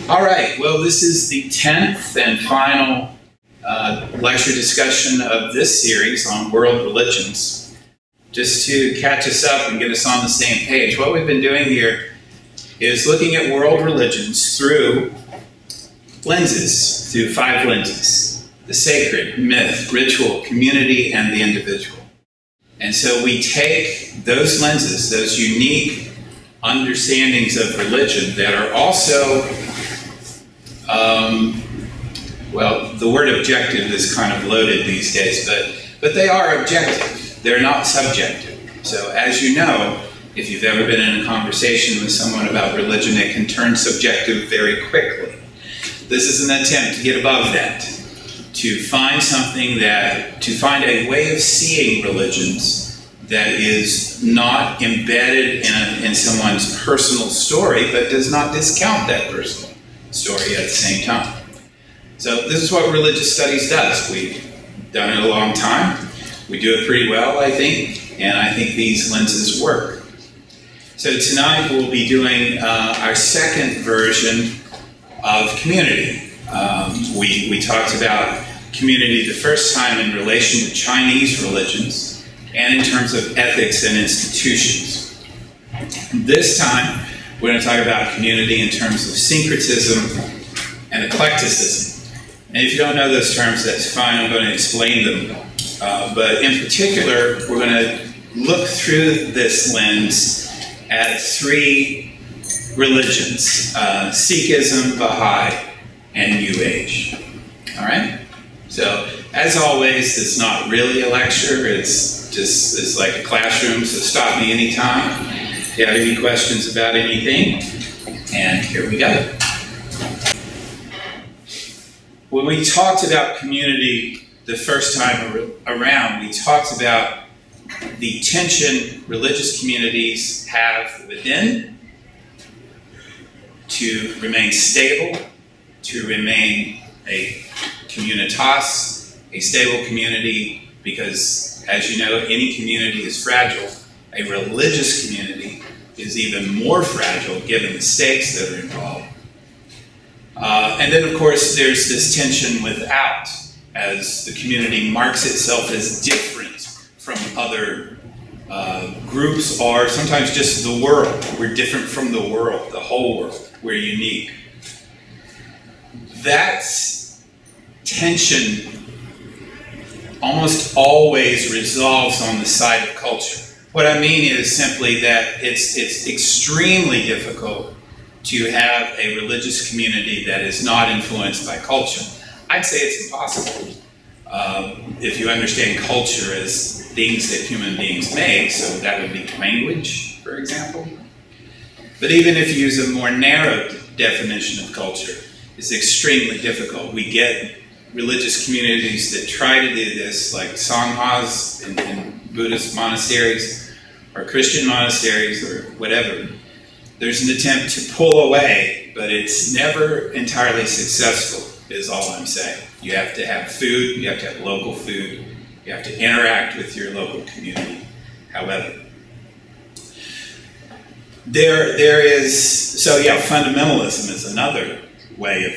All right, well, this is the 10th and final lecture discussion of this series on world religions. Just to catch us up and get us on the same page, what we've been doing here is looking at world religions through lenses, through 5 lenses: the sacred, myth, ritual, community, and the individual. And so we take those lenses, those unique understandings of religion that are also, well, the word objective is kind of loaded these days, but they are objective. They're not subjective. So as you know, if you've ever been in a conversation with someone about religion, it can turn subjective very quickly. This is an attempt to get above that, to find a way of seeing religions that is not embedded in someone's personal story, but does not discount that personal story at the same time. So this is what religious studies does. We've done it a long time. We do it pretty well, I think, and I think these lenses work. So tonight we'll be doing our second version of community. We talked about community the first time in relation to Chinese religions and in terms of ethics and institutions. This time we're going to talk about community in terms of syncretism and eclecticism. And if you don't know those terms, that's fine. I'm going to explain them. But in particular, we're going to look through this lens at 3 religions: Sikhism, Bahai, and New Age. All right? So, as always, it's not really a lecture. It's like a classroom, so stop me anytime if you have any questions about anything. And here we go. When we talked about community the first time around, we talked about the tension religious communities have within to remain stable, to remain a communitas, a stable community, because, as you know, any community is fragile. A religious community is even more fragile given the stakes that are involved. And then, of course, there's this tension without, as the community marks itself as different from other groups, or sometimes just the world. We're different from the world, the whole world. We're unique. That tension almost always resolves on the side of culture. What I mean is simply that it's extremely difficult to have a religious community that is not influenced by culture. I'd say it's impossible if you understand culture as things that human beings make, so that would be language, for example. But even if you use a more narrow definition of culture, it's extremely difficult. We get religious communities that try to do this, like sanghas in Buddhist monasteries or Christian monasteries or whatever. There's an attempt to pull away, but it's never entirely successful, is all I'm saying. You have to have food, you have to have local food, you have to interact with your local community. However, fundamentalism is another way of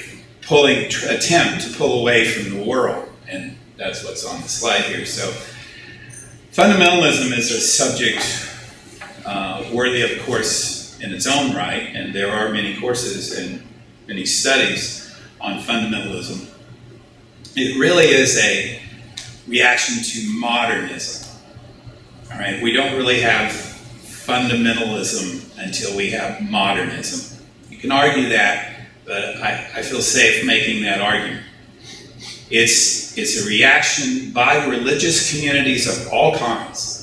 attempt to pull away from the world, and that's what's on the slide here. So fundamentalism is a subject worthy of course in its own right, and there are many courses and many studies on fundamentalism. It really is a reaction to modernism. All right, we don't really have fundamentalism until we have modernism. You can argue that, but I feel safe making that argument. It's a reaction by religious communities of all kinds,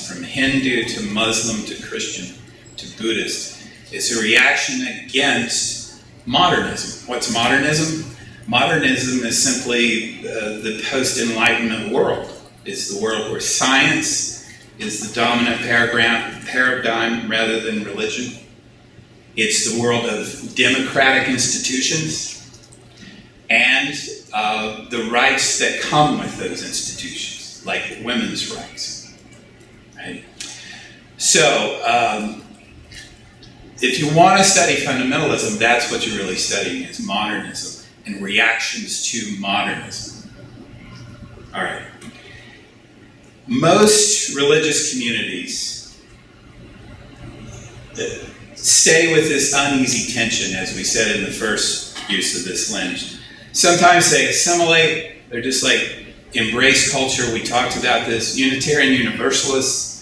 from Hindu to Muslim to Christian to Buddhist. It's a reaction against modernism. What's modernism? Modernism is simply the post-Enlightenment world. It's the world where science is the dominant paradigm rather than religion. It's the world of democratic institutions and the rights that come with those institutions, like women's rights. Right? So, if you want to study fundamentalism, that's what you're really studying, is modernism and reactions to modernism. All right. Most religious communities stay with this uneasy tension, as we said in the first use of this lens. Sometimes they assimilate, they're just like embrace culture. We talked about this. Unitarian Universalists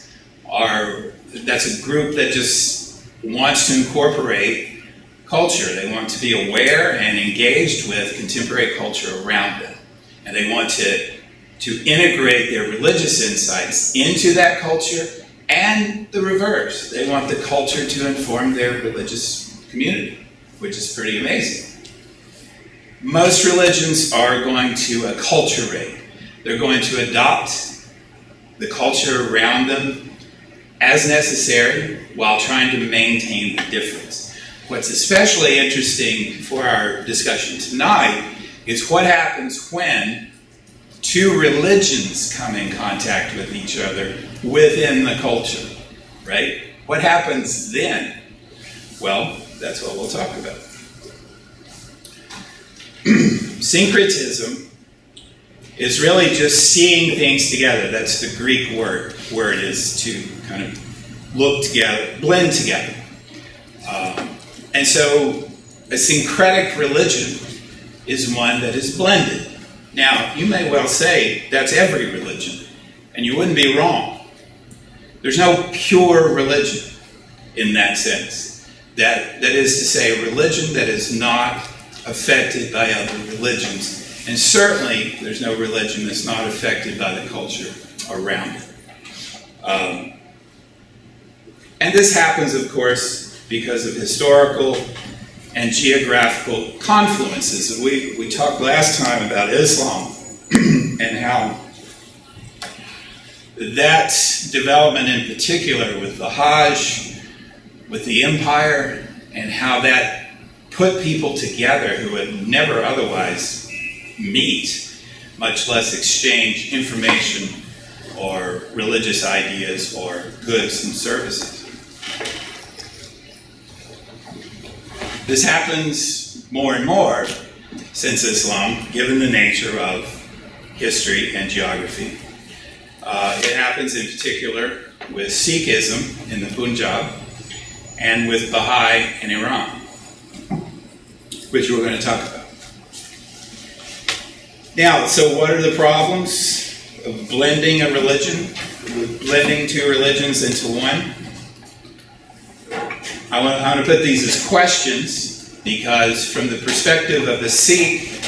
that's a group that just wants to incorporate culture. They want to be aware and engaged with contemporary culture around them. And they want to integrate their religious insights into that culture, and the reverse. They want the culture to inform their religious community, which is pretty amazing. Most religions are going to acculturate. They're going to adopt the culture around them as necessary while trying to maintain the difference. What's especially interesting for our discussion tonight is what happens when two religions come in contact with each other within the culture, right? What happens then? Well, that's what we'll talk about. Syncretism is really just seeing things together. That's the Greek word is to kind of look together, blend together. And so a syncretic religion is one that is blended. Now, you may well say that's every religion, and you wouldn't be wrong. There's no pure religion in that sense. That is to say, a religion that is not affected by other religions. And certainly, there's no religion that's not affected by the culture around it. And this happens, of course, because of historical and geographical confluences. We talked last time about Islam and how that development in particular with the Hajj, with the empire, and how that put people together who would never otherwise meet, much less exchange information or religious ideas or goods and services. This happens more and more since Islam, given the nature of history and geography. It happens in particular with Sikhism in the Punjab and with Bahai in Iran, which we're going to talk about. Now, so what are the problems of blending a religion, blending two religions into one? I want to put these as questions because from the perspective of the Sikh,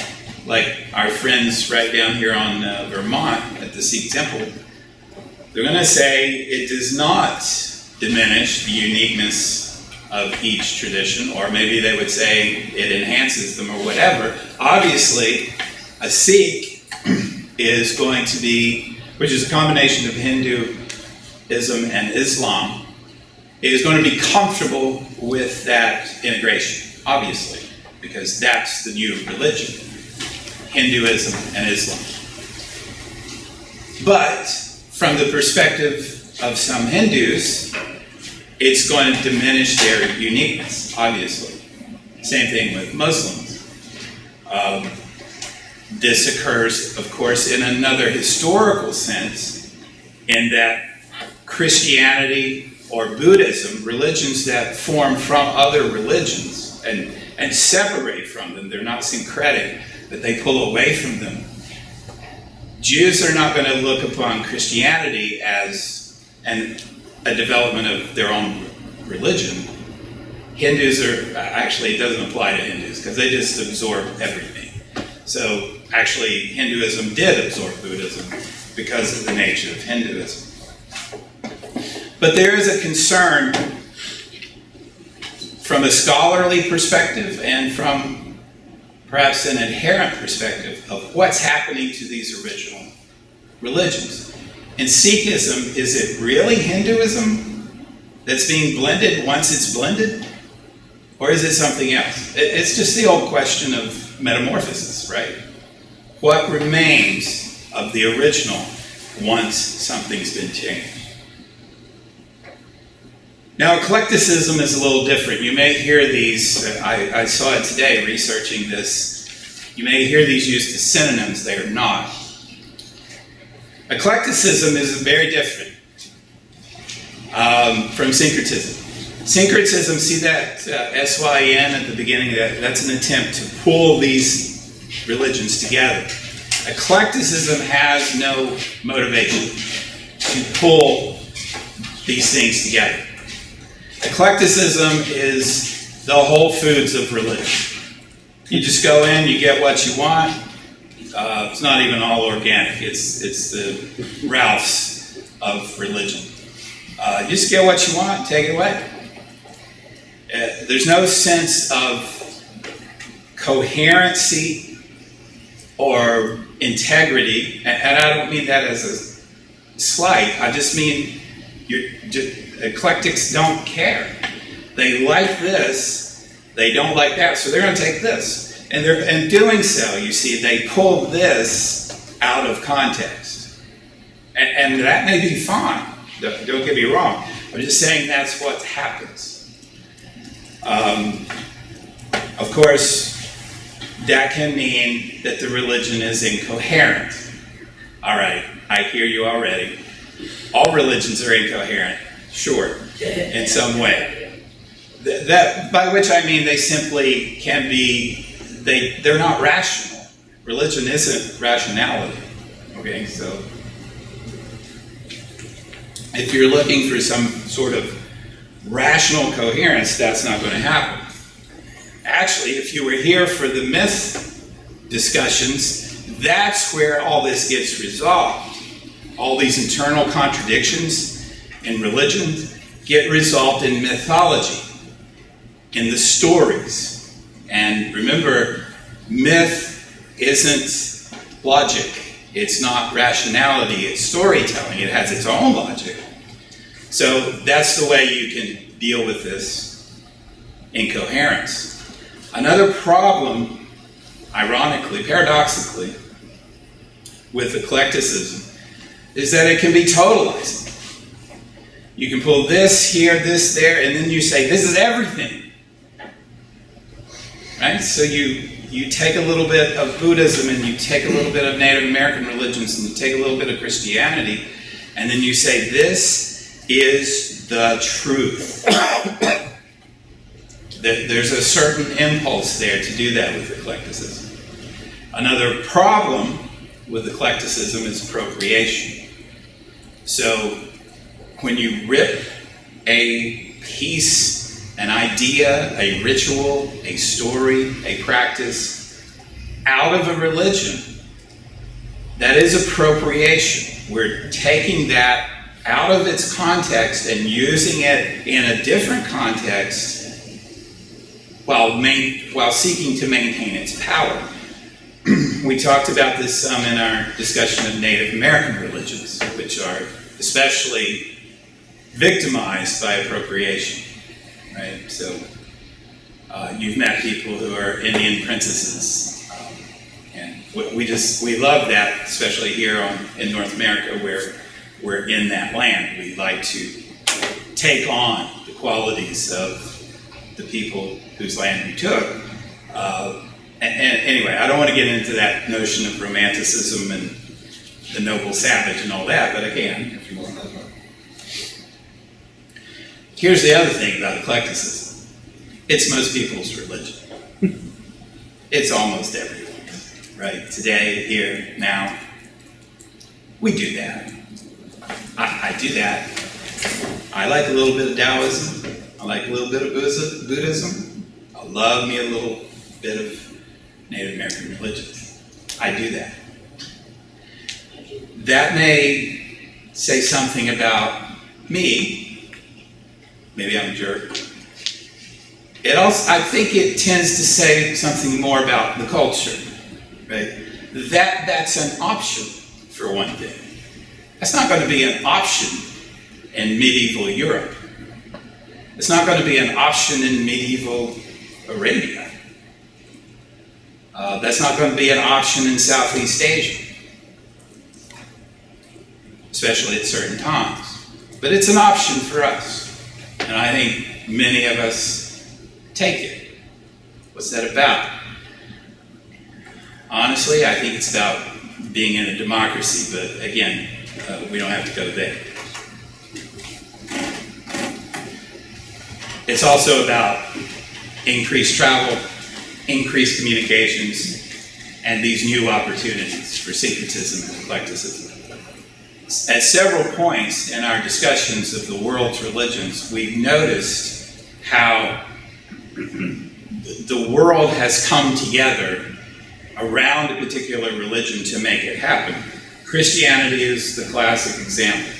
like our friends right down here on Vermont at the Sikh temple, they're going to say it does not diminish the uniqueness of each tradition, or maybe they would say it enhances them or whatever. Obviously, a Sikh is going to be, which is a combination of Hinduism and Islam, is going to be comfortable with that integration, obviously, because that's the new religion, Hinduism and Islam. But from the perspective of some Hindus, it's going to diminish their uniqueness, obviously. Same thing with Muslims. This occurs, of course, in another historical sense, in that Christianity or Buddhism, religions that form from other religions and separate from them, they're not syncretic, but they pull away from them. Jews are not going to look upon Christianity as a development of their own religion. Hindus actually, it doesn't apply to Hindus because they just absorb everything. So actually, Hinduism did absorb Buddhism because of the nature of Hinduism. But there is a concern from a scholarly perspective and from perhaps an adherent perspective of what's happening to these original religions. In Sikhism, is it really Hinduism that's being blended once it's blended? Or is it something else? It's just the old question of metamorphosis, right? What remains of the original once something's been changed? Now, eclecticism is a little different. You may hear these, I saw it today researching this, you may hear these used as synonyms. They are not. Eclecticism is very different from syncretism. Syncretism, see that S-Y-N at the beginning? That's an attempt to pull these religions together. Eclecticism has no motivation to pull these things together. Eclecticism is the Whole Foods of religion. You just go in, you get what you want. It's not even all organic. It's the Ralph's of religion. You just get what you want, take it away. There's no sense of coherency or integrity, and I don't mean that as a slight. I just mean eclectics don't care. They like this, they don't like that, so they're going to take this. And in doing so, you see, they pull this out of context. And that may be fine. Don't get me wrong. I'm just saying that's what happens. Of course, that can mean that the religion is incoherent. All right, I hear you already. All religions are incoherent, sure, in some way. That, by which I mean they simply can be, they're not rational. Religion isn't rationality, okay? So if you're looking for some sort of rational coherence, that's not going to happen. Actually, if you were here for the myth discussions, that's where all this gets resolved. All these internal contradictions in religion get resolved in mythology, in the stories. And remember, myth isn't logic. It's not rationality. It's storytelling. It has its own logic. So that's the way you can deal with this incoherence. Another problem, ironically, paradoxically, with eclecticism is that it can be totalizing. You can pull this here, this there, and then you say, this is everything. Right? So you take a little bit of Buddhism and you take a little bit of Native American religions and you take a little bit of Christianity, and then you say, this is the truth. There's a certain impulse there to do that with eclecticism. Another problem with eclecticism is appropriation. So when you rip a piece, an idea, a ritual, a story, a practice out of a religion, that is appropriation. We're taking that out of its context and using it in a different context while seeking to maintain its power. We talked about this some in our discussion of Native American religions, which are especially victimized by appropriation, right? So you've met people who are Indian princesses, and we love that, especially here in North America, where we're in that land. We like to take on the qualities of the people whose land we took. And anyway, I don't want to get into that notion of romanticism and the noble savage and all that, but again, if you want. Here's the other thing about eclecticism. It's most people's religion. It's almost everyone, right? Today, here, now. We do that. I do that. I like a little bit of Taoism. I like a little bit of Buddhism. I love me a little bit of Native American religions. I do that. That may say something about me. Maybe I'm a jerk. I think it tends to say something more about the culture, right? That's an option, for one thing. That's not going to be an option in medieval Europe. It's not going to be an option in medieval Arabia. That's not going to be an option in Southeast Asia, especially at certain times. But it's an option for us. And I think many of us take it. What's that about? Honestly, I think it's about being in a democracy, but again, we don't have to go there. It's also about increased travel, increased communications, and these new opportunities for syncretism and eclecticism. At several points in our discussions of the world's religions, we've noticed how the world has come together around a particular religion to make it happen. Christianity is the classic example.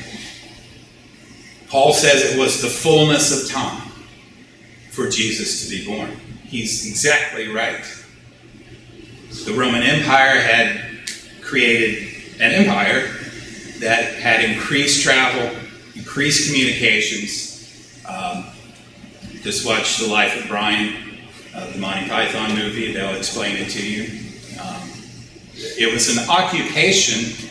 Paul says it was the fullness of time for Jesus to be born. He's exactly right. The Roman Empire had created an empire that had increased travel, increased communications. Just watch The Life of Brian, the Monty Python movie. They'll explain it to you. It was an occupation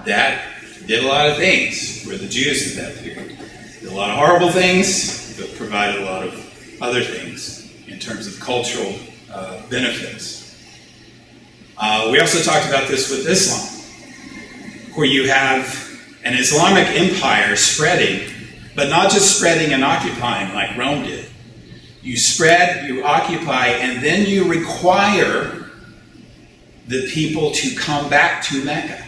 that did a lot of things for the Jews at that period. Did a lot of horrible things, but provided a lot of other things in terms of cultural benefits. We also talked about this with Islam, where you have an Islamic empire spreading, but not just spreading and occupying like Rome did. You spread, you occupy, and then you require the people to come back to Mecca.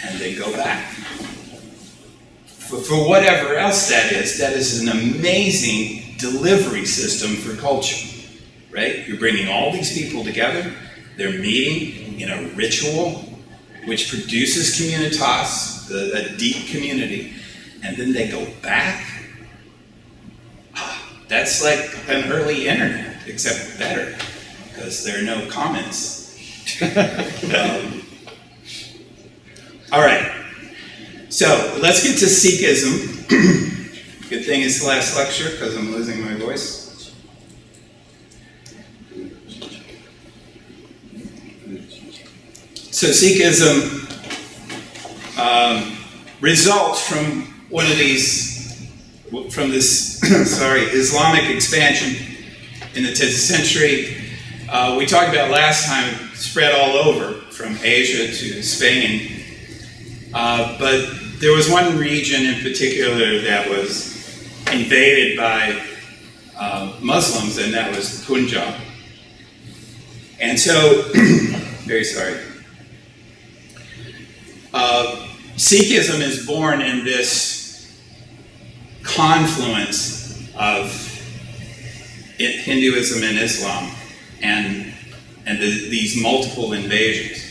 And they go back. For whatever else that is an amazing delivery system for culture, right? You're bringing all these people together. They're meeting in a ritual which produces communitas, a deep community, and then they go back. That's like an early internet, except better, because there are no comments. All right, so let's get to Sikhism. Good thing it's the last lecture, because I'm losing my voice. So Sikhism results from this Islamic expansion in the 10th century. We talked about last time, it spread all over from Asia to Spain. But there was one region in particular that was invaded by Muslims, and that was the Punjab. And so, very sorry. Sikhism is born in this confluence of Hinduism and Islam, and these multiple invasions.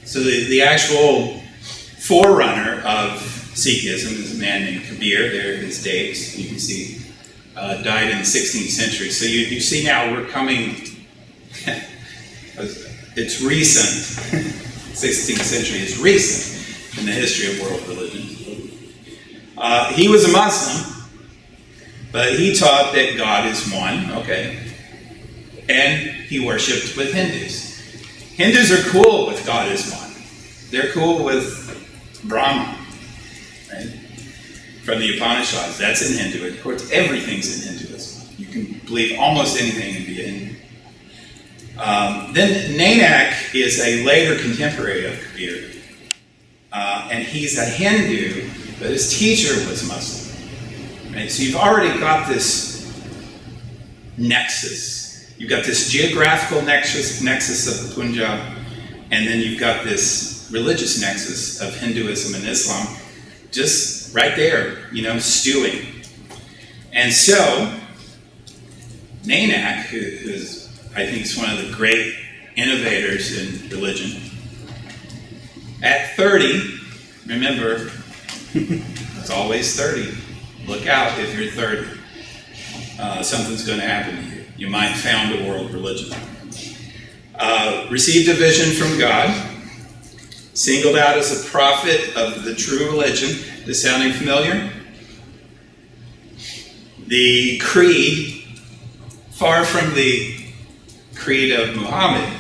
So the actual forerunner of Sikhism is a man named Kabir. There are his dates. You can see died in the 16th century. So you see now we're coming. It's recent. 16th century is recent in the history of world religions. He was a Muslim, but he taught that God is one. Okay. And he worshipped with Hindus. Hindus are cool with God is one. They're cool with Brahma, right? From the Upanishads. That's in Hindu. Of course, everything's in Hinduism. You can believe almost anything and be a Hindu. Then Nanak is a later contemporary of Kabir. And he's a Hindu, but his teacher was Muslim. Right? So you've already got this nexus. You've got this geographical nexus of the Punjab, and then you've got this religious nexus of Hinduism and Islam, just right there, stewing. And so, Nanak, who's, I think, is one of the great innovators in religion, at 30, remember, it's always 30. Look out if you're 30. Something's going to happen to you. You might found a world religion. Received a vision from God, singled out as a prophet of the true religion. This sounding familiar? The creed, far from the creed of Muhammad,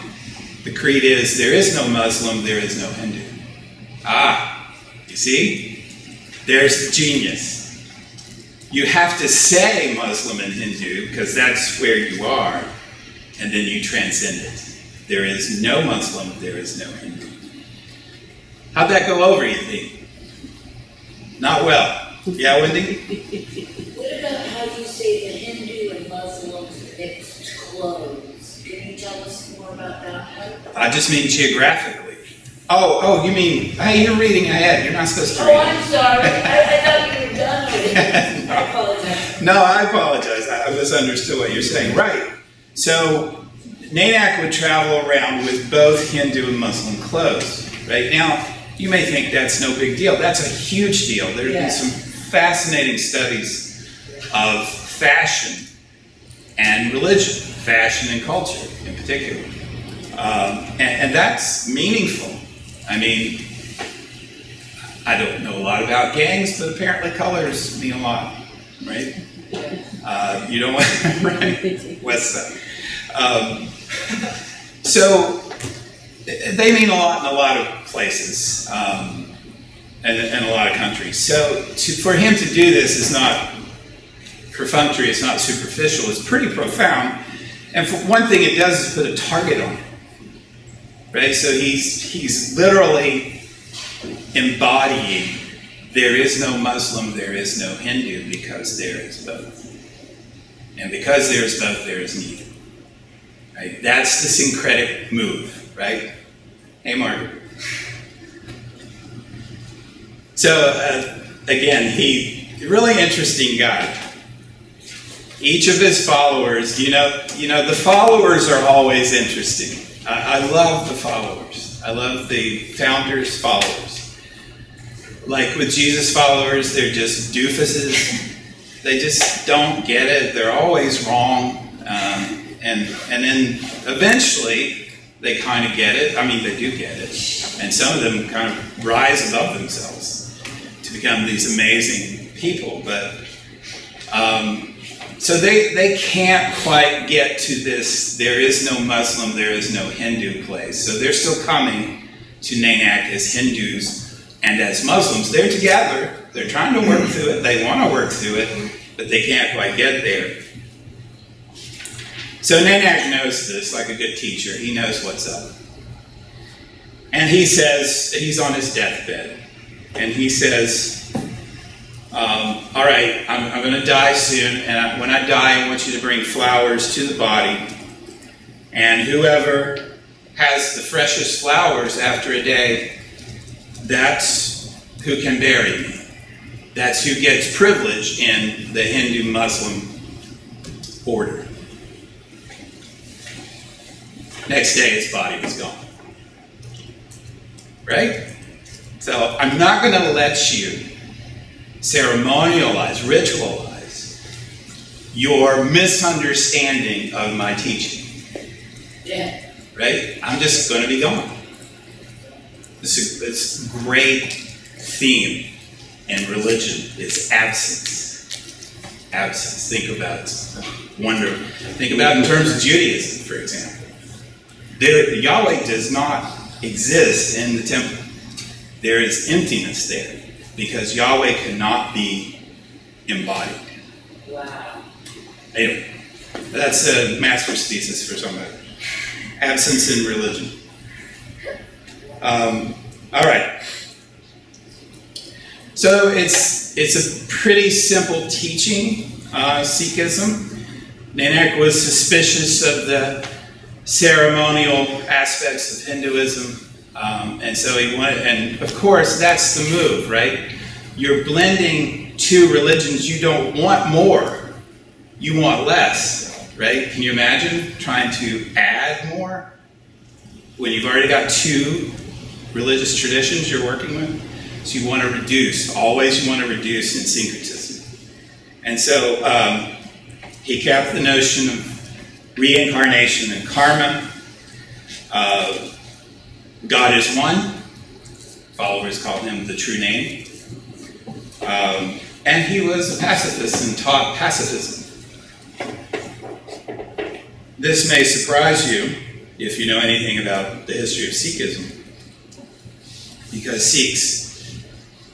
the creed is, there is no Muslim, there is no Hindu. You see? There's the genius. You have to say Muslim and Hindu because that's where you are, and then you transcend it. There is no Muslim, there is no Hindu. How'd that go over, you think? Not well. Yeah, Wendy? What about how you say the Hindu and Muslims mixed clothes? Can you tell us more about that? I just mean geographically. Oh, you mean, hey, you're reading ahead. You're not supposed to read. Oh, I'm sorry. I thought you were done with it. I apologize. No, I apologize. I misunderstood what you're saying. Right. So, Nanak would travel around with both Hindu and Muslim clothes. Right now, you may think that's no big deal. That's a huge deal. There have been some fascinating studies of fashion and religion, fashion and culture in particular. And that's meaningful. I mean, I don't know a lot about gangs, but apparently colors mean a lot, right? You don't want right? West Side. So they mean a lot in a lot of places and a lot of countries. So for him to do this is not perfunctory, it's not superficial, it's pretty profound. And for one thing it does is put a target on it. Right? So he's literally embodying there is no Muslim, there is no Hindu, because there is both. And because there is both, there is neither. Right? That's the syncretic move, right? Hey, Margaret. So, again, really interesting guy. Each of his followers, you know, the followers are always interesting. I love the followers. I love the founders' followers. Like with Jesus' followers, they're just doofuses. They just don't get it. They're always wrong. And then eventually they kind of get it. I mean, they do get it. And some of them kind of rise above themselves to become these amazing people. But so they can't quite get to this, there is no Muslim, there is no Hindu place. So they're still coming to Nanak as Hindus and as Muslims. They're together, they're trying to work through it, they want to work through it, but they can't quite get there. So Nanak knows this like a good teacher, he knows what's up. And he says, he's on his deathbed, and he says, all right, I'm going to die soon, and when I die, I want you to bring flowers to the body, and whoever has the freshest flowers after a day, that's who can bury me. That's who gets privilege in the Hindu-Muslim order. Next day, his body was gone. Right? So I'm not going to let you ceremonialize, ritualize your misunderstanding of my teaching. Yeah. Right? I'm just going to be gone. This great theme in religion is absence. Absence. Think about Think about in terms of Judaism, for example. Yahweh does not exist in the temple. There is emptiness there, because Yahweh cannot be embodied. Wow. Anyway, that's a master's thesis for somebody. Absence in religion. All right. So it's a pretty simple teaching, Sikhism. Nanak was suspicious of the ceremonial aspects of Hinduism. And so he wanted, and of course, that's the move, right? You're blending two religions. You don't want more. You want less, right? Can you imagine trying to add more when you've already got two religious traditions you're working with? So you want to reduce. Always you want to reduce in syncretism. And so he kept the notion of reincarnation and karma. God is one. Followers call him the true name. And he was a pacifist and taught pacifism. This may surprise you if you know anything about the history of Sikhism, because Sikhs,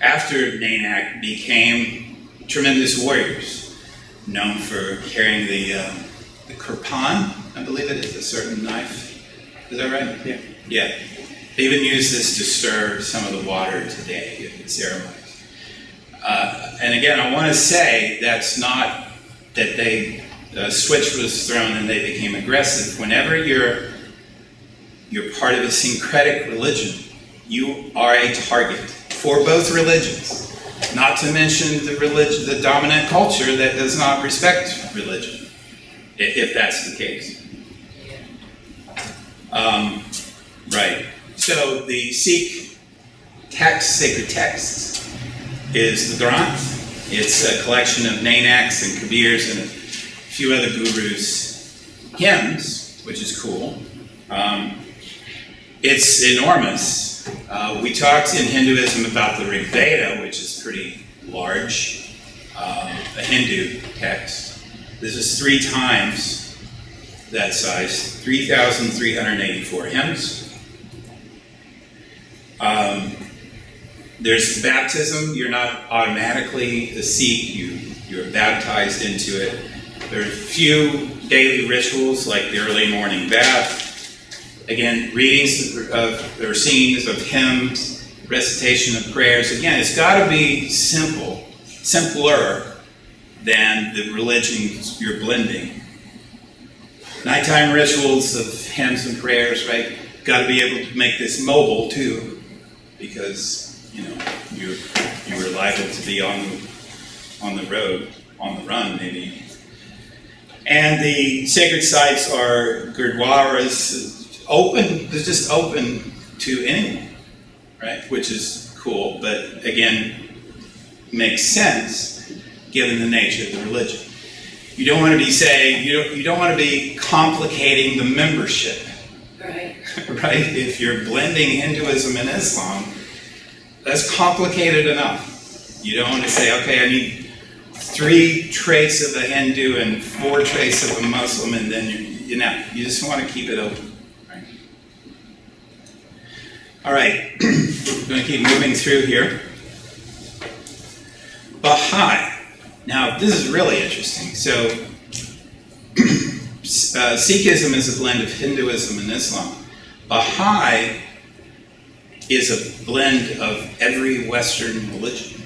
after Nanak, became tremendous warriors, known for carrying the kirpan, I believe it is, a certain knife. Is that right? Yeah. Yeah. They even use this to stir some of the water today in ceremonies. And again, I want to say that's not that a switch was thrown and they became aggressive. Whenever you're part of a syncretic religion, you are a target for both religions. Not to mention the dominant culture that does not respect religion, if that's the case. Right. So the Sikh text, sacred texts, is the Granth. It's a collection of Nanaks and Kabirs and a few other gurus' hymns, which is cool. It's enormous. We talked in Hinduism about the Rig Veda, which is pretty large, a Hindu text. This is 3 times that size, 3,384 hymns. There's baptism. You're not automatically a Sikh. You're baptized into it. There are a few daily rituals like the early morning bath. Again, readings or singings of hymns, recitation of prayers. Again, it's got to be simpler than the religions you're blending. Nighttime rituals of hymns and prayers, right? Got to be able to make this mobile too, because you were liable to be on the road, on the run maybe. And the sacred sites are gurdwaras. They're just open to anyone, right? Which is cool, but again, makes sense given the nature of the religion. You don't want to be saying, you don't want to be complicating the membership, Right. right? If you're blending Hinduism and Islam, that's complicated enough. You don't want to say, okay, I need 3 traits of a Hindu and 4 traits of a Muslim, and then you just want to keep it open. All right, we're going to keep moving through here. Baha'i. Now, this is really interesting. So, Sikhism is a blend of Hinduism and Islam. Baha'i is a blend of every Western religion,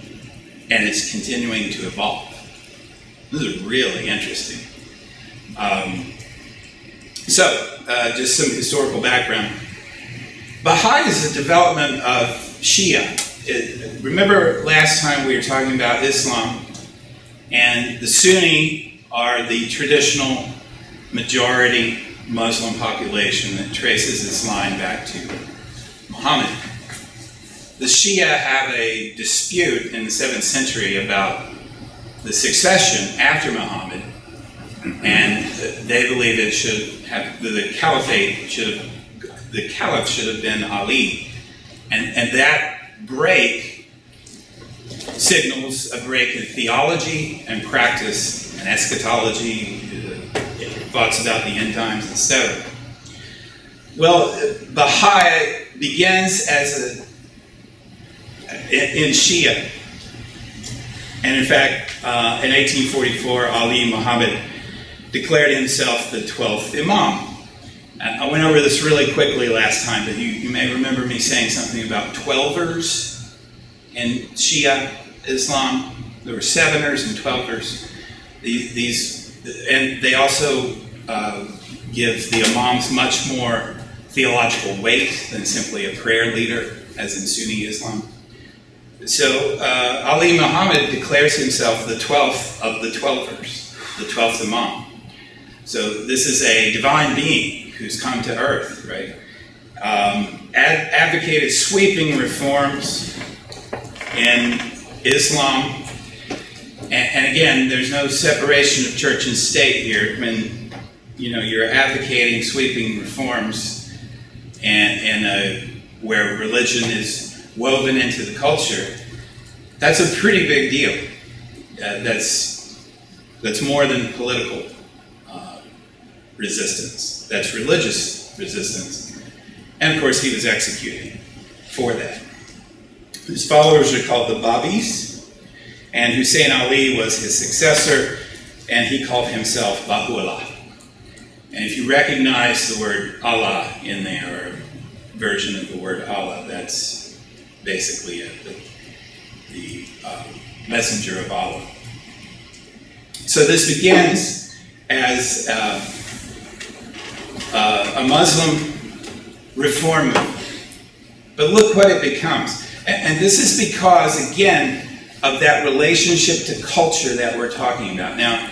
and it's continuing to evolve. This is really interesting. Just some historical background. Baha'i is a development of Shia. Remember last time we were talking about Islam, and the Sunni are the traditional majority Muslim population that traces its line back to Muhammad. The Shia have a dispute in the 7th century about the succession after Muhammad, and they believe it should have the caliph should have been Ali, and that break signals a break in theology and practice and eschatology, thoughts about the end times, etc. Well, Baha'i begins in Shia, and in fact, in 1844, Ali Muhammad declared himself the 12th Imam. I went over this really quickly last time, but you may remember me saying something about 12ers in Shia Islam. There were 7ers and 12ers. And they also give the imams much more theological weight than simply a prayer leader, as in Sunni Islam. So Ali Muhammad declares himself the 12th of the 12ers, the 12th Imam. So this is a divine being who's come to earth, right? Advocated sweeping reforms in Islam. And again, there's no separation of church and state here. When you're advocating sweeping reforms and where religion is woven into the culture, that's a pretty big deal. That's more than political resistance. That's religious resistance. And of course, he was executed for that. His followers are called the Babis, And Hussein Ali was his successor, and he called himself Baha'u'llah. And if you recognize the word Allah in there, or a version of the word Allah, that's basically the messenger of Allah. So this begins as a Muslim reform movement. But look what it becomes. And this is because, again, of that relationship to culture that we're talking about. Now,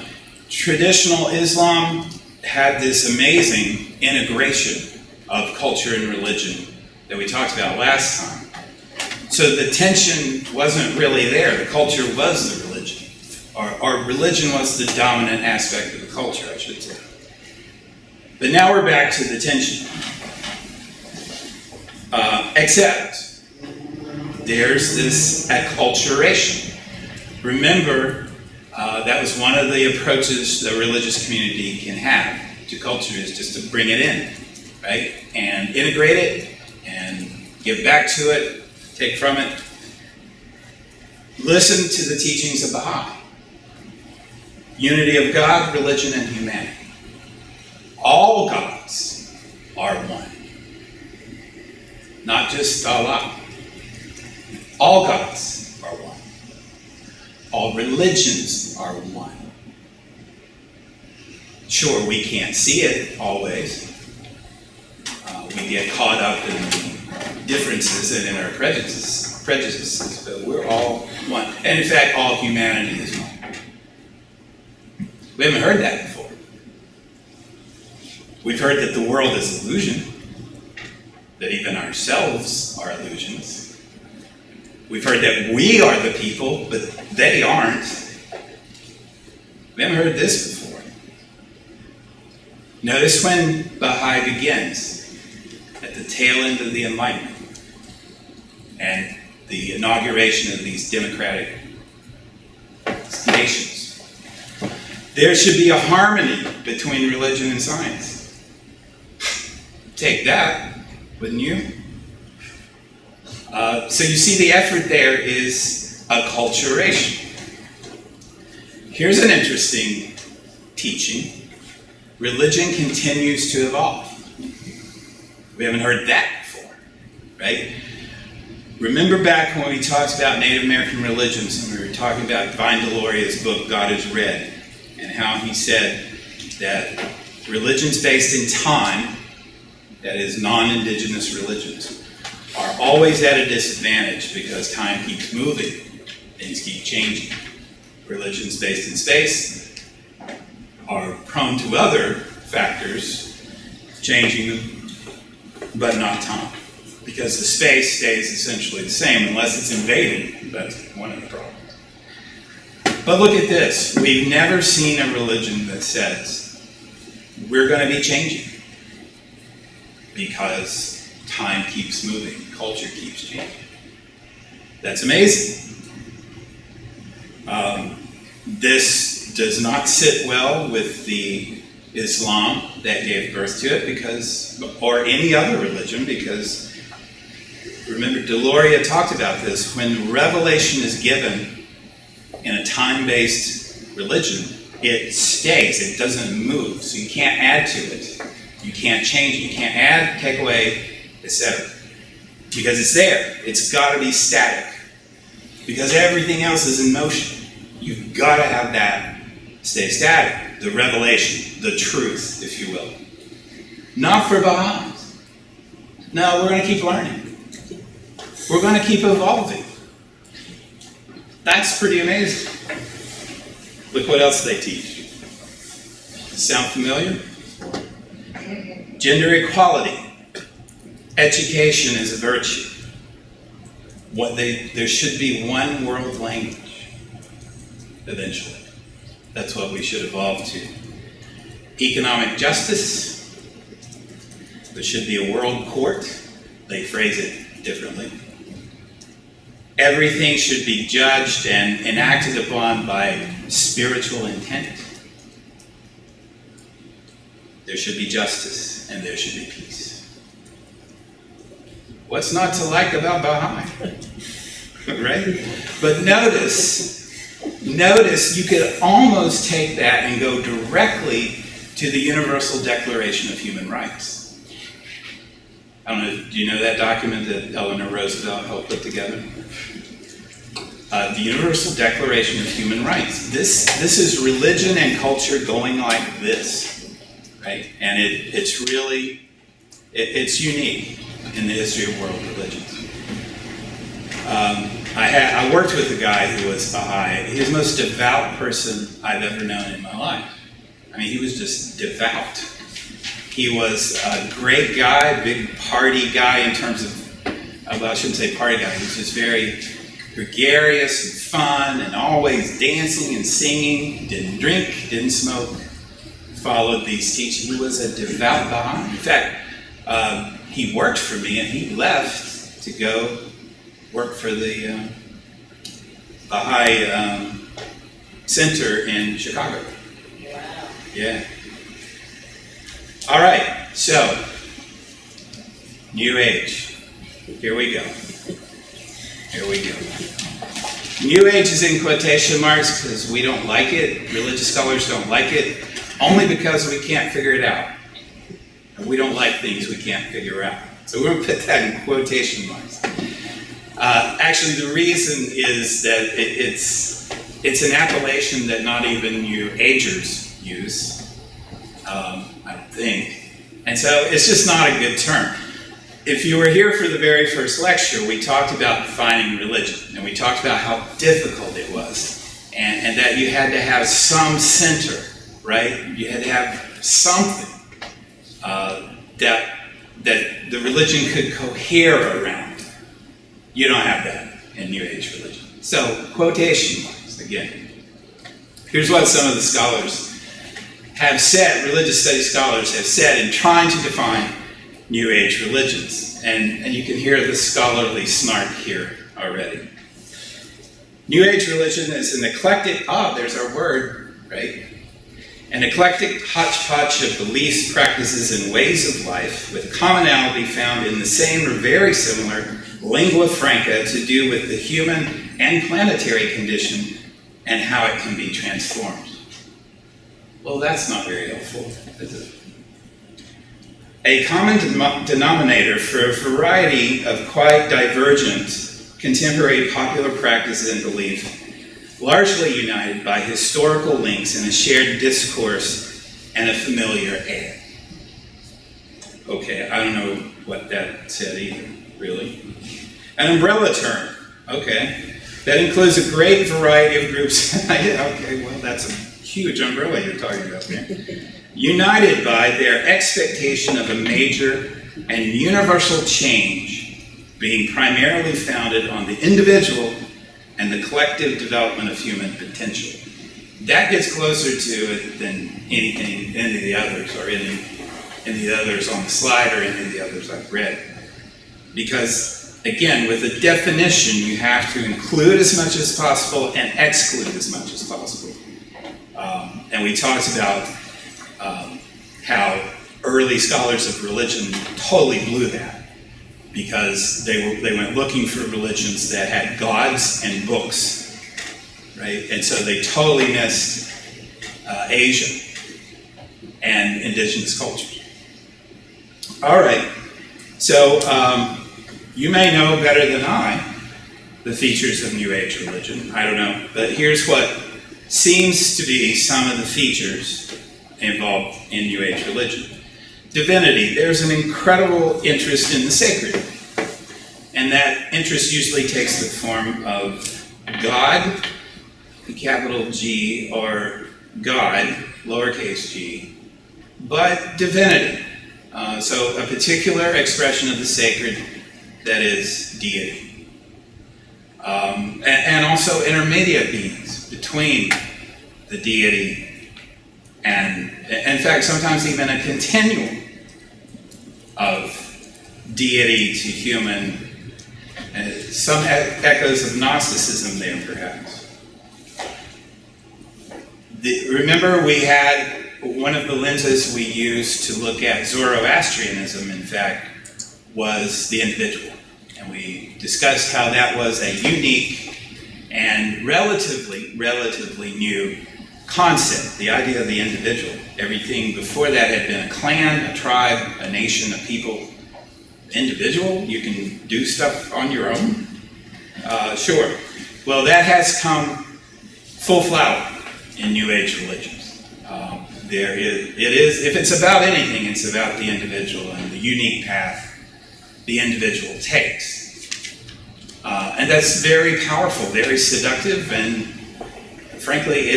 traditional Islam had this amazing integration of culture and religion that we talked about last time. So the tension wasn't really there. The culture was the religion. Or religion was the dominant aspect of the culture, I should say. But now we're back to the tension. Except there's this acculturation. Remember, that was one of the approaches the religious community can have to culture, is just to bring it in, right? And integrate it and give back to it, take from it. Listen to the teachings of Baha'i. Unity of God, religion, and humanity. All gods are one. Not just Allah. All gods are one. All religions are one. Sure, we can't see it always. We get caught up in the differences and in our prejudices, but we're all one. And in fact, all humanity is one. We haven't heard that before. We've heard that the world is illusion, that even ourselves are illusions. We've heard that we are the people, but they aren't. We haven't heard this before. Notice when Bahai begins, at the tail end of the Enlightenment, and the inauguration of these democratic nations. There should be a harmony between religion and science. Take that, wouldn't you? So you see the effort there is acculturation. Here's an interesting teaching. Religion continues to evolve. We haven't heard that before, right? Remember back when we talked about Native American religions, and we were talking about Divine Deloria's book, God is Red, and how he said that religions based in time, that is non-indigenous religions, are always at a disadvantage because time keeps moving, things keep changing. Religions based in space are prone to other factors changing them, but not time. Because the space stays essentially the same unless it's invaded. That's one of the problems. But look at this. We've never seen a religion that says we're going to be changing because time keeps moving, culture keeps changing. That's amazing. This does not sit well with the Islam that gave birth to it, because, or any other religion, because remember, Deloria talked about this. When revelation is given in a time-based religion, it stays, it doesn't move. So you can't add to it. You can't change it. You can't add, take away, etc. Because it's there. It's got to be static. Because everything else is in motion. You've got to have that stay static. The revelation, the truth, if you will. Not for Baha'is. No, we're going to keep learning. We're going to keep evolving. That's pretty amazing. Look what else they teach. Sound familiar? Gender equality. Education is a virtue. There should be one world language, eventually. That's what we should evolve to. Economic justice. There should be a world court. They phrase it differently. Everything should be judged and acted upon by spiritual intent. There should be justice and there should be peace. What's not to like about Baha'i? Right? But notice notice you could almost take that and go directly to the Universal Declaration of Human Rights. I don't know, do you know that document that Eleanor Roosevelt helped put together? The Universal Declaration of Human Rights. This is religion and culture going like this, right? And it's really, it's unique in the history of world religions. I worked with a guy who was Bahai. He was the most devout person I've ever known in my life. I mean, he was just devout. He was a great guy, big party guy in terms of, well, I shouldn't say party guy, he was just very gregarious and fun and always dancing and singing, didn't drink, didn't smoke, followed these teachings. He was a devout Baha'i. In fact, he worked for me and he left to go work for the Baha'i Center in Chicago. Wow. Yeah. All right, so, New Age. Here we go. Here we go. New Age is in quotation marks because we don't like it. Religious scholars don't like it, only because we can't figure it out. And we don't like things we can't figure out. So we're going to put that in quotation marks. Actually, the reason is that it's an appellation that not even New Agers use. I don't think. And so it's just not a good term. If you were here for the very first lecture, we talked about defining religion, and we talked about how difficult it was, and that you had to have some center, right? You had to have something that the religion could cohere around. You don't have that in New Age religion. So, quotation marks, again. Here's what some of the scholars have said, religious studies scholars have said in trying to define New Age religions. And you can hear the scholarly snark here already. New Age religion is an eclectic, there's our word, right? An eclectic hodgepodge of beliefs, practices, and ways of life with commonality found in the same or very similar lingua franca to do with the human and planetary condition and how it can be transformed. Well, that's not very helpful, is it? A common denominator for a variety of quite divergent contemporary popular practices and belief, largely united by historical links and a shared discourse and a familiar air. Okay, I don't know what that said either, really. An umbrella term, okay, that includes a great variety of groups. Okay, well, that's a huge umbrella you're talking about there. United by their expectation of a major and universal change being primarily founded on the individual and the collective development of human potential. That gets closer to it than any of the others, or any of the others on the slide, or any of the others I've read. Because, again, with a definition, you have to include as much as possible and exclude as much as possible. And we talked about how early scholars of religion totally blew that, because they went looking for religions that had gods and books, right? And so they totally missed Asia and indigenous cultures. All right, so you may know better than I the features of New Age religion. I don't know, but here's what seems to be some of the features involved in New Age religion. Divinity. There's an incredible interest in the sacred. And that interest usually takes the form of God, capital G, or God, lowercase g, but divinity. So a particular expression of the sacred that is deity. And also intermediate beings between the deity and, in fact, sometimes even a continuum of deity to human, some echoes of Gnosticism there, perhaps. Remember, we had one of the lenses we used to look at Zoroastrianism, in fact, was the individual. And we discussed how that was a unique and relatively new concept, the idea of the individual. Everything before that had been a clan, a tribe, a nation, a people. Individual, you can do stuff on your own? Sure. Well, that has come full flower in New Age religions. If it's about anything, it's about the individual and the unique path the individual takes. And that's very powerful, very seductive, and frankly,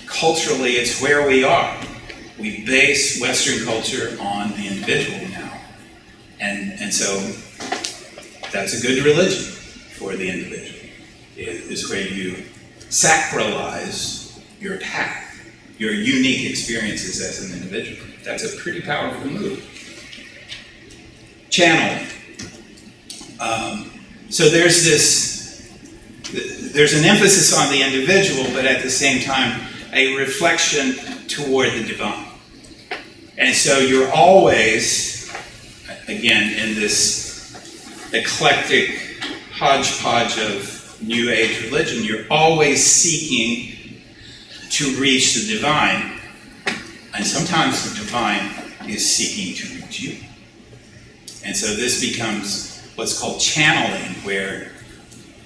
culturally, it's where we are. We base Western culture on the individual now. And so that's a good religion for the individual. It is where you sacralize your path, your unique experiences as an individual. That's a pretty powerful move. Channeling. So there's an emphasis on the individual, but at the same time, a reflection toward the divine. And so you're always, again, in this eclectic hodgepodge of New Age religion, you're always seeking to reach the divine, and sometimes the divine is seeking to reach you. And so this becomes what's called channeling, where,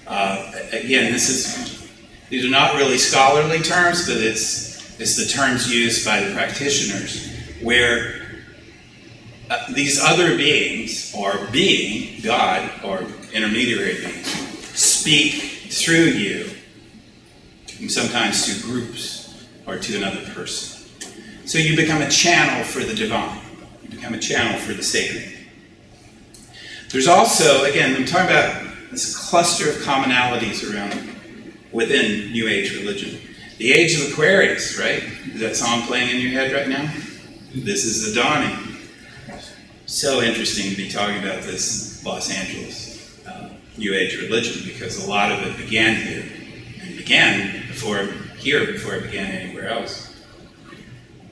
again, these are not really scholarly terms, but it's the terms used by the practitioners, where these other beings, or being, God, or intermediary beings, speak through you, and sometimes to groups, or to another person. So you become a channel for the divine. You become a channel for the sacred. There's also, again, I'm talking about this cluster of commonalities within New Age religion. The age of Aquarius, right? Is that song playing in your head right now? This is the dawning. So interesting to be talking about this Los Angeles New Age religion, because a lot of it began here. And began before it began anywhere else.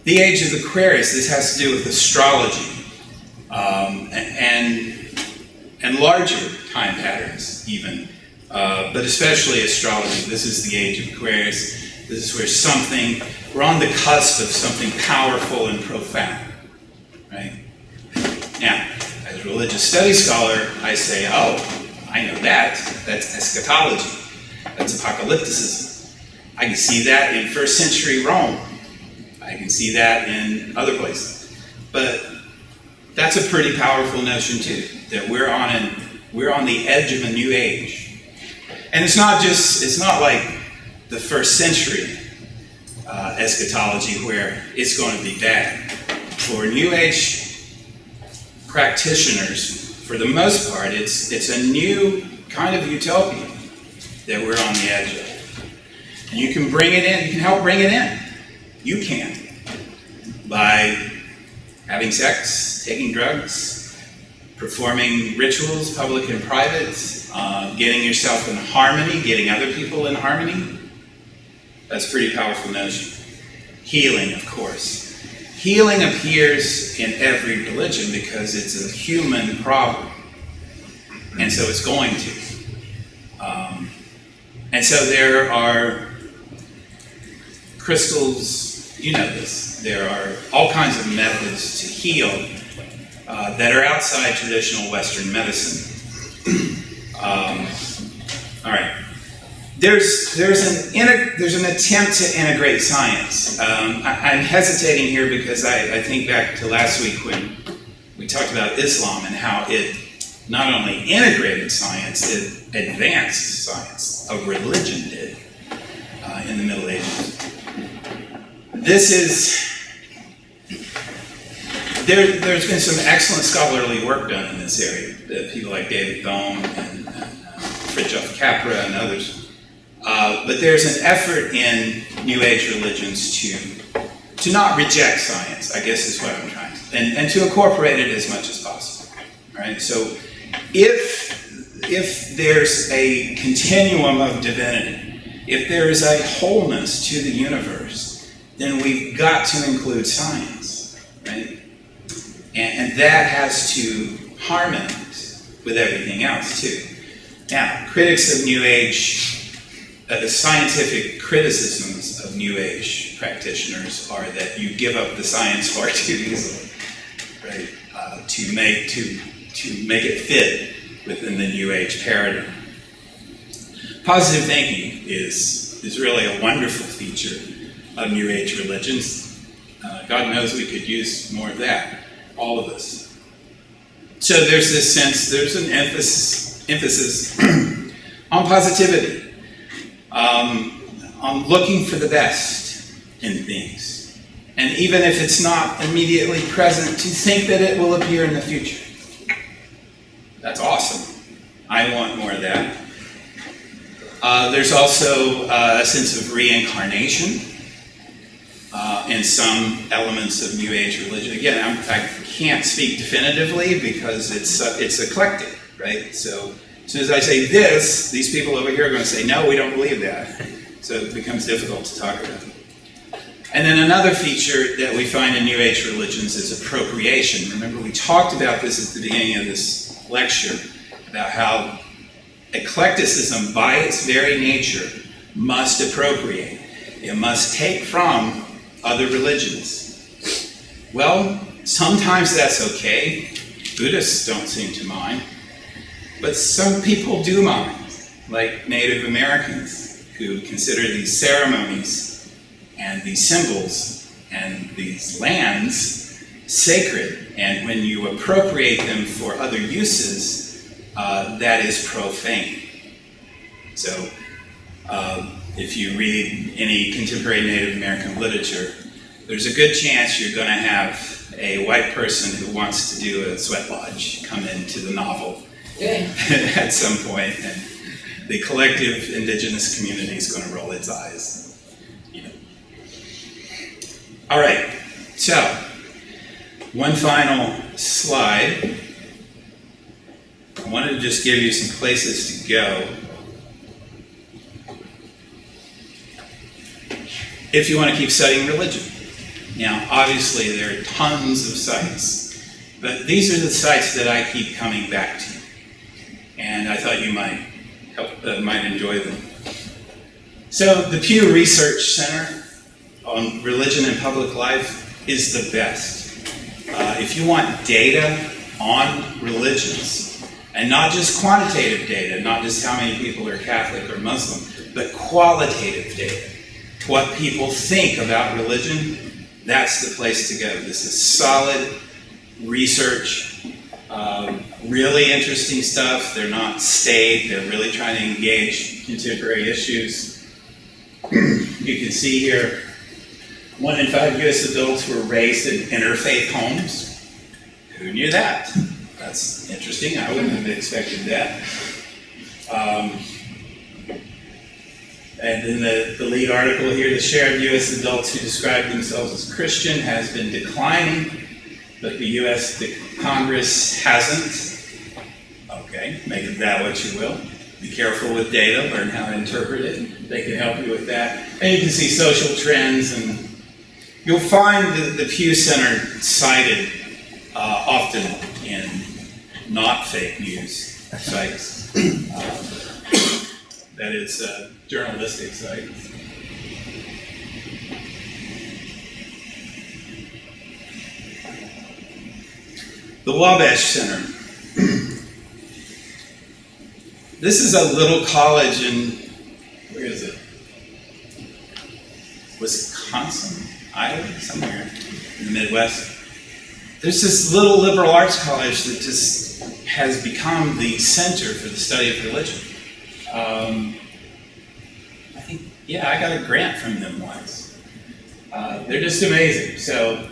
The age of Aquarius, this has to do with astrology and larger time patterns even, but especially astrology. This is the age of Aquarius. This is where we're on the cusp of something powerful and profound, right? Now, as a religious studies scholar, I say, oh, I know that. That's eschatology. That's apocalypticism. I can see that in first century Rome. I can see that in other places. But that's a pretty powerful notion too, that we're on the edge of a new age. And it's not like the first century eschatology where it's going to be bad. For New Age practitioners, for the most part, it's a new kind of utopia that we're on the edge of. And you can bring it in, you can help bring it in. You can. By having sex, taking drugs, performing rituals, public and private, getting yourself in harmony, getting other people in harmony. That's a pretty powerful notion. Healing, of course. Healing appears in every religion because it's a human problem. And so it's going to. And so there are crystals, you know this. There are all kinds of methods to heal that are outside traditional Western medicine. All right. There's an attempt to integrate science. I'm hesitating here because I think back to last week when we talked about Islam and how it not only integrated science, it advanced science. A religion did in the Middle Ages. There's been some excellent scholarly work done in this area. People like David Bohm and Fritjof Capra and others. But there's an effort in New Age religions to not reject science, I guess is what I'm trying to say, and to incorporate it as much as possible. Right? So if there's a continuum of divinity, if there is a wholeness to the universe, then we've got to include science, right? And that has to harmonize with everything else too. Now, critics of New Age the scientific criticisms of New Age practitioners are that you give up the science far too easily, right? To make it fit within the New Age paradigm. Positive thinking is really a wonderful feature of New Age religions. God knows we could use more of that, all of us. So there's this sense, there's an emphasis on positivity, on looking for the best in things. And even if it's not immediately present, to think that it will appear in the future. That's awesome. I want more of that. There's also a sense of reincarnation in some elements of New Age religion. Again, I can't speak definitively because it's eclectic, right? So as soon as I say this, these people over here are going to say, no, we don't believe that. So it becomes difficult to talk about. And then another feature that we find in New Age religions is appropriation. Remember, we talked about this at the beginning of this lecture, about how eclecticism, by its very nature, must appropriate. It must take from other religions. Well, sometimes that's okay. Buddhists don't seem to mind. But some people do mind, like Native Americans, who consider these ceremonies and these symbols and these lands sacred. And when you appropriate them for other uses, that is profane. So if you read any contemporary Native American literature, there's a good chance you're going to have a white person who wants to do a sweat lodge come into the novel at some point, and the collective indigenous community is going to roll its eyes. All right, so one final slide. I wanted to just give you some places to go if you want to keep studying religion. Now, obviously, there are tons of sites, but these are the sites that I keep coming back to, and I thought you might enjoy them. So, the Pew Research Center on Religion and Public Life is the best. If you want data on religions, and not just quantitative data, not just how many people are Catholic or Muslim, but qualitative data, what people think about religion, that's the place to go. This is solid research, really interesting stuff. They're not staid, they're really trying to engage contemporary issues. You can see here, 1 in 5 U.S. adults were raised in interfaith homes. Who knew that? That's interesting. I wouldn't have expected that. And in the lead article here, the share of U.S. adults who describe themselves as Christian has been declining, but the U.S. Congress hasn't. Okay, make of that what you will. Be careful with data, learn how to interpret it. They can help you with that. And you can see social trends, and you'll find the Pew Center cited often in not fake news sites. That is journalistic sites. The Wabash Center. This is a little college in, where is it? Wisconsin? Iowa? Somewhere in the Midwest. There's this little liberal arts college that just has become the center for the study of religion. I got a grant from them once. They're just amazing. So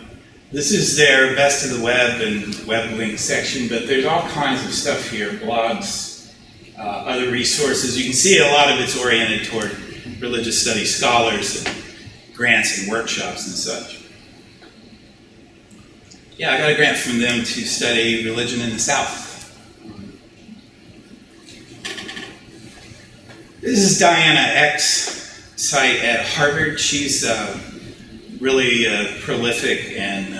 this is their Best of the Web and Web Link section, but there's all kinds of stuff here, blogs, other resources. You can see a lot of it's oriented toward religious studies scholars and grants and workshops and such. Yeah, I got a grant from them to study religion in the South. This is Diana Eck's site at Harvard. She's really prolific and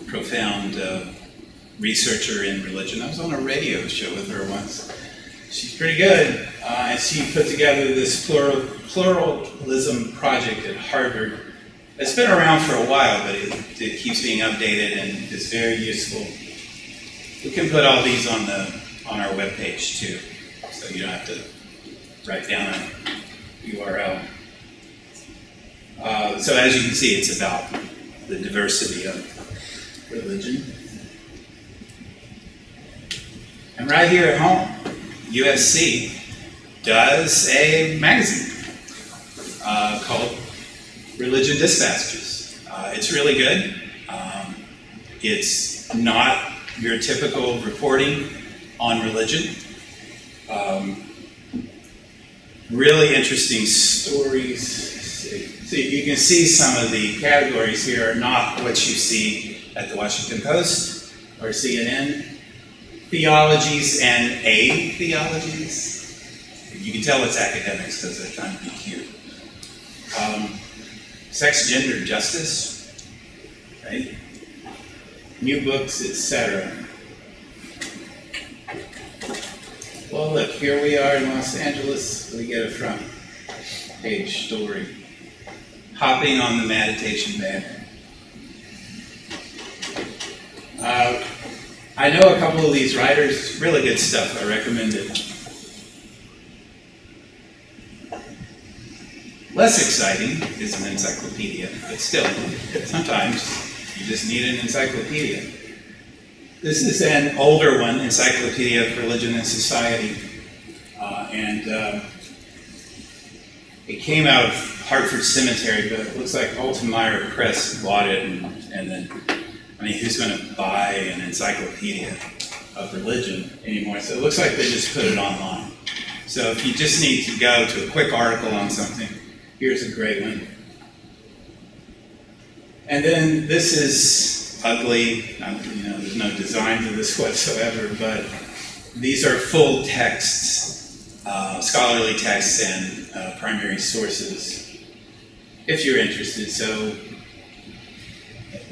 profound researcher in religion. I was on a radio show with her once. she's pretty good. And she put together this pluralism project at Harvard. It's been around for a while, but it keeps being updated and is very useful. We can put all these on our webpage too, so you don't have to write down a URL. So as you can see, it's about the diversity of religion. And right here at home, USC does a magazine called Religion Dispatches. It's really good. It's not your typical reporting on religion. Really interesting stories. So you can see some of the categories here are not what you see at the Washington Post or CNN. Theologies and a-theologies. You can tell it's academics because they're trying to be cute. Sex, gender, justice, right? New books, etc. Well, look, here we are in Los Angeles. We get a front page story. Hopping on the meditation banner. I know a couple of these writers, really good stuff. I recommend it. Less exciting is an encyclopedia, but still, sometimes you just need an encyclopedia. This is an older one, Encyclopedia of Religion and Society, and it came out of Hartford Cemetery, but it looks like Altenmeyer Press bought it, and then, I mean, who's going to buy an encyclopedia of religion anymore? So it looks like they just put it online. So if you just need to go to a quick article on something, here's a great one. And then this is ugly. There's no design to this whatsoever, but these are full texts, scholarly texts and primary sources, if you're interested. So,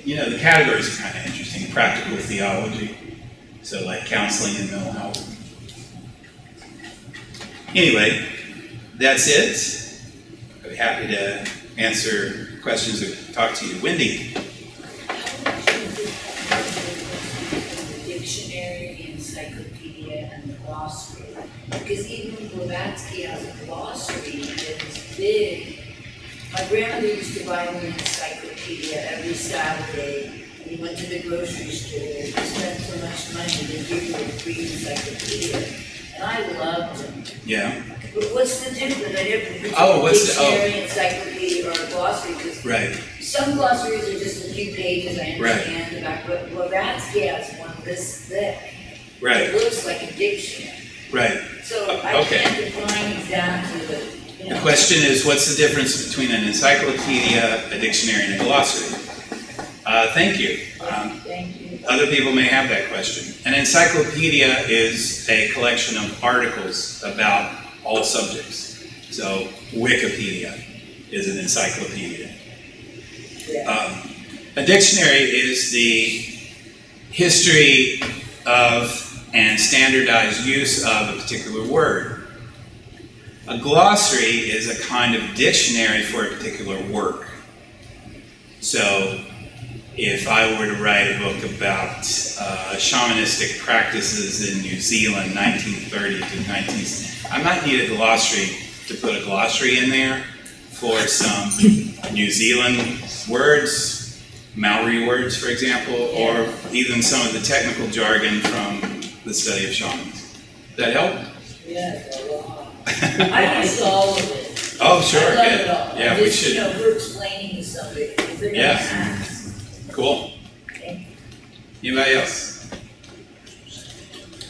the categories are kind of interesting. Practical theology, so like counseling and mental health. Anyway, that's it. I'd be happy to answer questions or talk to you. Wendy. The dictionary, the encyclopedia, and the glossary. Because even Blavatsky has a glossary that is big. My grandmother used to buy me an encyclopedia every Saturday. And you went to the grocery store, you spent so much money, they give you a free encyclopedia. And I loved them. Yeah. But what's the difference? I never dictionary, encyclopedia, or a glossary. Right. Some glossaries are just a few pages, I understand about, but Blavatsky has one this thick. Right. It looks like a dictionary. Right. So I can't define exactly The question is, what's the difference between an encyclopedia, a dictionary, and a glossary? Thank you. Thank you. Other people may have that question. An encyclopedia is a collection of articles about all subjects. So Wikipedia is an encyclopedia. Yeah. A dictionary is the history of and standardized use of a particular word. A glossary is a kind of dictionary for a particular work. So if I were to write a book about shamanistic practices in New Zealand, 1930 to 19... I might need a glossary to put a glossary in there for some New Zealand words, Maori words, for example, or even some of the technical jargon from the study of shamans. Does that help? Yes, a lot. I used all of it. Oh, sure. I love it all. Yeah, we should. We're explaining to somebody. If they're gonna ask. Cool. Okay. Anybody else?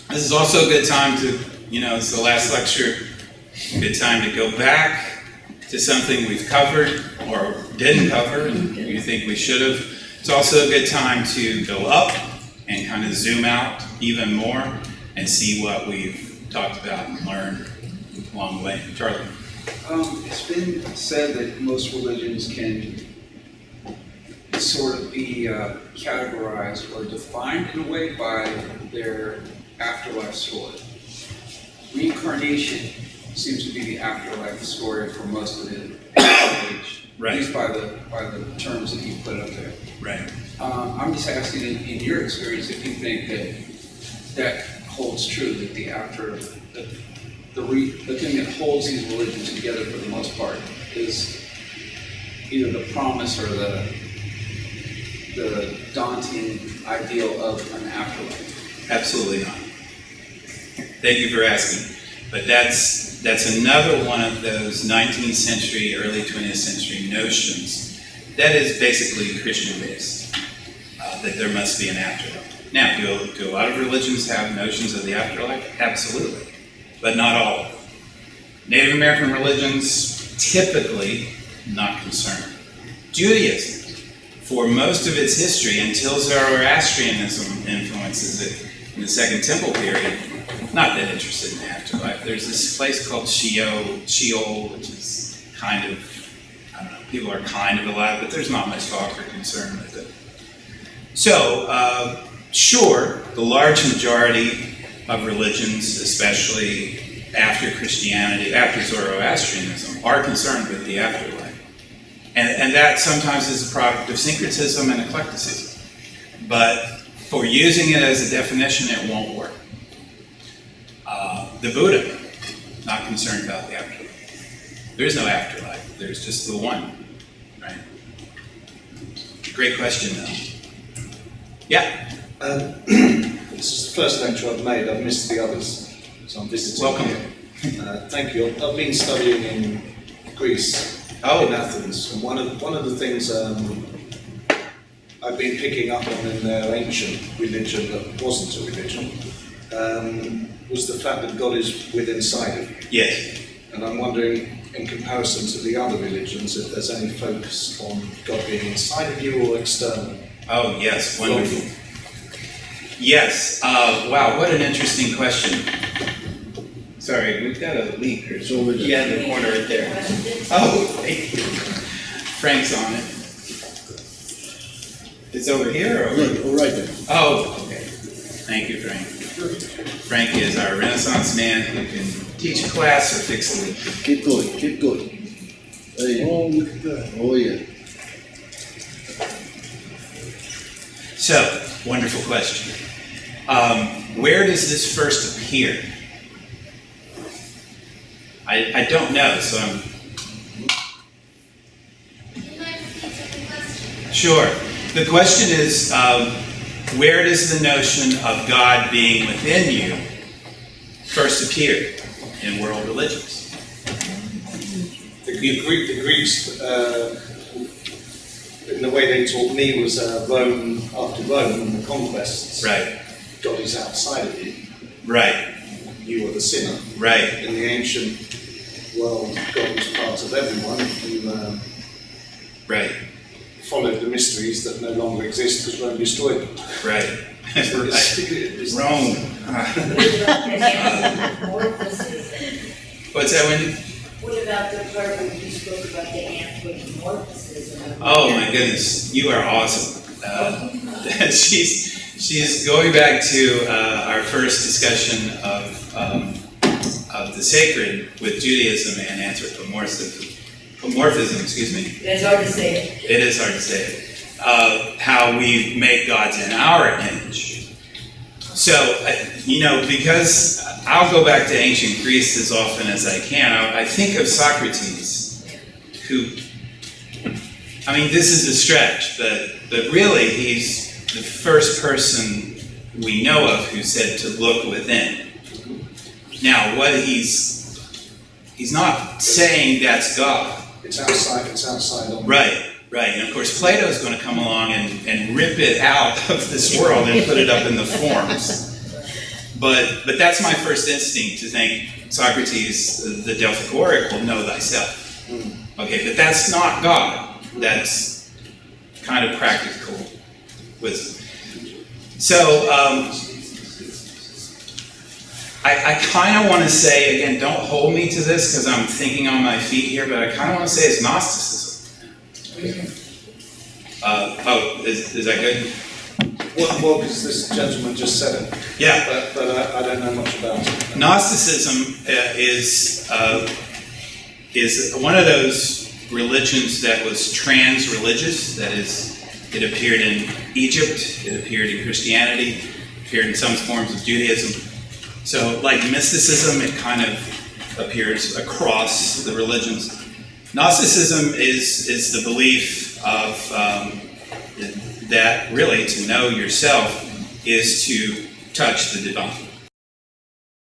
This is also a good time to, it's the last lecture, good time to go back to something we've covered or didn't cover and you think we should have. It's also a good time to go up and kind of zoom out even more and see what we've talked about and learned along the way. Charlie? It's been said that most religions can sort of be categorized or defined in a way by their afterlife story. reincarnation seems to be the afterlife story for most of the age. Right. At least by the terms that you put up there. Right. I'm just asking, in your experience, if you think that holds true, that the thing that holds these religions together for the most part is either the promise or the daunting ideal of an afterlife. Absolutely not. Thank you for asking. But that's another one of those 19th century, early 20th century notions that is basically Christian-based, that there must be an afterlife. Now, do a lot of religions have notions of the afterlife? Absolutely. But not all of them. Native American religions, typically not concerned. Judaism, for most of its history, until Zoroastrianism influences it in the Second Temple period, not that interested in the afterlife. There's this place called Sheol, which is kind of, I don't know, people are kind of alive, but there's not much talk or concern with it. So, sure, the large majority of religions, especially after Christianity, after Zoroastrianism, are concerned with the afterlife. And that sometimes is a product of syncretism and eclecticism. But for using it as a definition, it won't work. The Buddha, not concerned about the afterlife. There is no afterlife. There's just the one, right? Great question, though. Yeah? This is the first lecture I've made. I've missed the others, so I'm visiting. Welcome. Here. Thank you. I've been studying in Greece, in Athens, and one of the things I've been picking up on in their ancient religion that wasn't a religion was the fact that God is within sight of you. Yes. And I'm wondering, in comparison to the other religions, if there's any focus on God being inside of you or external. Oh, yes. Wonderful. Yes. Wow, what an interesting question. Sorry, we've got a leak or something. Yeah, in the corner right there. Oh, thank you. Frank's on it. It's over here or over here? Right there. Oh, okay. Thank you, Frank. Frank is our Renaissance man who can teach a class or fix a leak. Keep going, keep going. Hey. Oh, look at that. Oh, yeah. So, wonderful question. Where does this first appear? I don't know, so I'm... Sure. The question is, where does the notion of God being within you first appear in world religions? The Greeks, in the way they taught me, was Rome after Rome and the conquests. Right. God is outside of you. Right. You are the sinner. Right. In the ancient world, God was part of everyone who Right. followed the mysteries that no longer exist because Rome destroyed them. Right. It's Rome. What's that, Wendy? What about the part where you spoke about the anthropomorphism? Oh my goodness, you are awesome. She's going back to our first discussion of the sacred with Judaism and anthropomorphism. Excuse me. That's hard to say. It is hard to say it. How we make gods in our image. So, because I'll go back to ancient Greece as often as I can, I think of Socrates, who, this is a stretch, but really he's the first person we know of who said to look within. Now, what he's not saying that's God. It's outside of Right. And of course, Plato's going to come along and rip it out of this world and put it up in the forms. But that's my first instinct, to think Socrates, the Delphic Oracle, know thyself. Okay, but that's not God. That's kind of practical wisdom. So, I kind of want to say, again, don't hold me to this because I'm thinking on my feet here, but I kind of want to say it's Gnosticism. Is that good? Well, because this gentleman just said it, Yeah. but I don't know much about it. Gnosticism is one of those religions that was trans-religious. That is, it appeared in Egypt, it appeared in Christianity, it appeared in some forms of Judaism. So, like mysticism, it kind of appears across the religions. Gnosticism is the belief of that really to know yourself is to touch the divine.